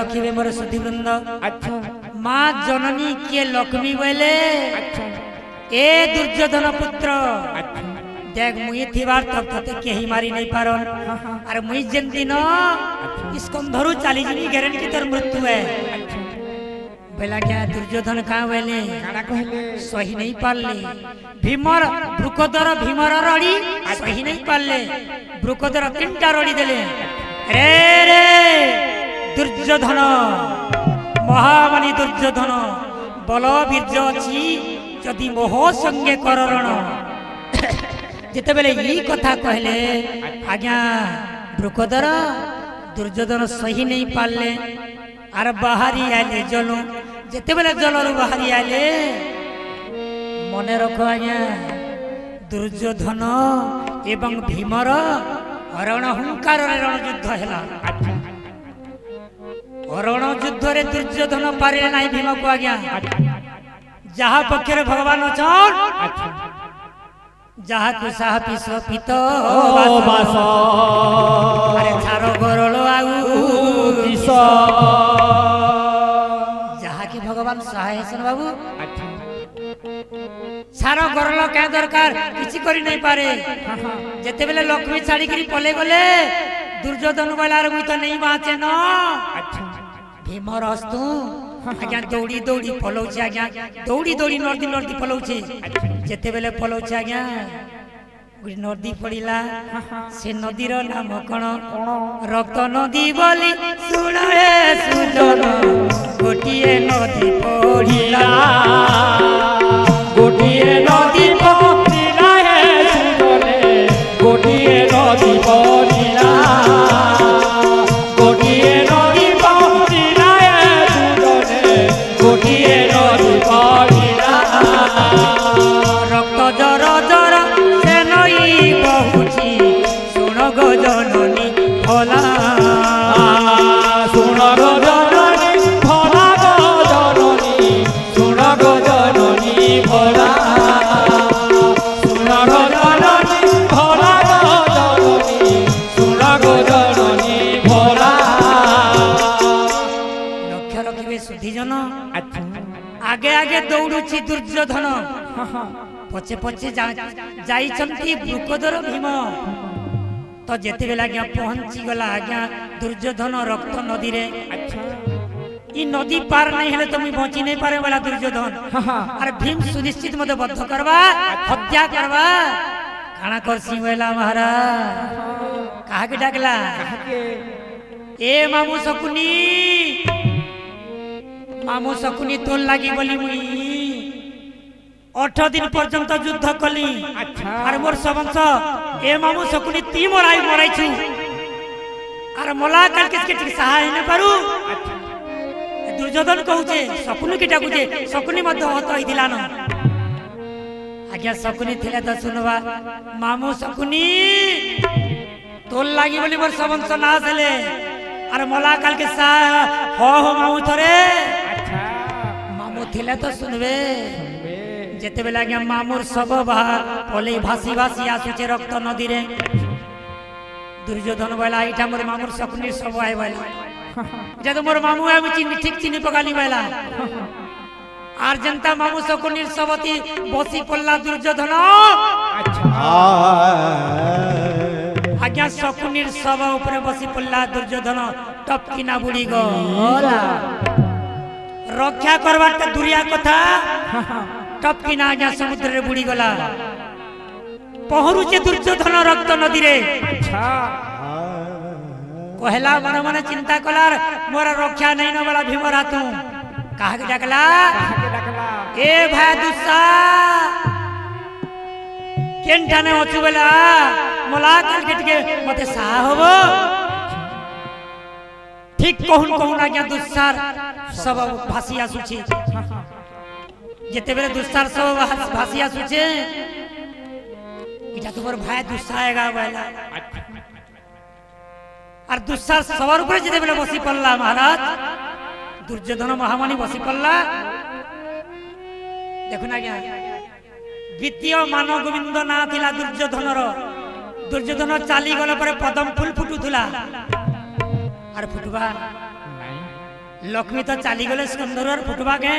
रखिए मोर सुधीवृंद। अच्छा माँ जननी किए लक्ष्मी बोले अच्छा ए दुर्योधन पुत्र अच्छा देख मुई थिबार तब तते केही मारी नहीं पारन। अरे मुई जेन दिन स्कंधरु चाली जिनी गारंटी तोर मृत्यु है। अच्छा बेला क्या दुर्योधन कहाँ बोले काड़ा कहले सही नहीं पारले। भीमर ब्रुकोदर भीमर रड़ी सही नहीं पारले। ब्रुकोदर तीनटा रड़ी देले। रे रे दुर्योधन महामानी दुर्योधन बल बीर्ज अच्छी जदि मोह संगे कररण जिते बेले ये कथा कहले आज्ञा ब्रुकोदर दुर्योधन सही नहीं पारले। आर बाहरी आले जल जिते बेले जलरू बाहरी आले मने रख आज्ञा दुर्योधन एवं भीमर रण हुंकार रण युद्ध है। रण युद्ध रे दुर्योधन पारे नहीं भीम को आज्ञा जहा पक्षर भगवान अछन जहा को साह पिस पित बास अरे छारो गरल आउ विष जहा की भगवान सहाय सन बाबू अच्छा छारो गरल क्या दरकार किसी करी नहीं पारे। जेते बेले लक्ष्मी छाड़ी करी पले गले दुर्योधन बोला मुई तो नहीं बाँचे न। अच्छा भीम रस्तु आज्ञा दौड़ी दौड़ी पलाऊे आज्ञा दौड़ी दौड़ी नदी नदी पलाऊे जिते बेले पलाऊे आज्ञा गोटे नदी पड़ा से नदीर नाम कौन रक्त नदी बोली शुण हे सुजन गोटे नदी पड़ा गोटे नदी पड़िला हे सुजने गोटे नदी पड़िला गोटे नदी पड़िला हे सुजने गोटे नदी पड़िला रक्त जर जर से नई बहुची शुण गो जननी भला सुन गो जननी भला गो जननी सुन गो जननी भला सुन गो जननी भला गो जननी सुन गो जननी भला लक्ष्य रखिए सुधीजन अच्छा आगे आगे दौड़ुची दुर्योधन पछे पछे जाइछंती ब्रुकोदर भीम तो जेते बेला आज्ञा पहुंची गला आज्ञा दुर्योधन रक्त नदी रे अच्छा ई नदी पार नहीं हेले तो मुई बची नहीं पारे वाला दुर्योधन। अरे भीम सुनिश्चित मते बद्ध करवा हत्या करवा काना करसी वेला महाराज कहा के डाकला ए मामू शकुनी मामू शकुनी तोल लागी बोली मुई 8 दिन पर्यंत युद्ध कली। अच्छा अरे मोर सबंस ए मामू शकुनी ती मराई मराई छु अरे मला काल किसके ठीक सहाय न पारू दुर्योधन कहूचे शकुनी के डाकुचे शकुनी मध्य हत होइतिला न आज्ञा शकुनी थिले त सुनवा मामू शकुनी तोल लागी बोली मोर सबंस ना आसले अरे मला काल के सा हो मामू थरे अच्छा मामू थिले तो सुनबे जेते बेला आज्ञा मामूर सब पले भासी भासी आसुचे रक्त नदी रे दुर्योधन बोला इटा मोर मामूर शकुनी सब आए बोला इटा तो मोर मामू है चिन्ह ठीक चिन्ह पकाली बोला आर जनता मामू शकुनी सबती बसी पल्ला दुर्योधन आज्ञा शकुनी सब ऊपर बसी पल्ला दुर्योधन टपकिना बुड़ी गला रक्षा करवार दुरिया कथा टपकिना आज्ञा समुद्र रे बुड़ी गला पहरुचे दुर्योधन रक्त नदी रे अच्छा कहला मन मन चिंता कलार मोर रक्षा नहीं न वाला भीमरा तू कहा के डाकला ए भाई दुस्सा केनटा ने अछु बेला मला काल के मते सा होबो ठीक कहून कहून आज्ञा दुस्सार सब भासी आसुची जेते बेले दुस्सार सब भासी आसुचे इटा तोर भाई दुस्सा आएगा बोला और दुस्सार सवार ऊपर जेते बेले बसी पल्ला महाराज दुर्योधन महामानी बसी पल्ला देखो ना क्या द्वितीय मानव गोविंद ना थिला दुर्योधन चाली गला पर पदम फुल फुटुथुला आर फुटबा ଲକ୍ଷ୍ମୀ ତ ଚାଲିଗଲେ ସ୍କନ୍ଧର ଫୁଟବା କେ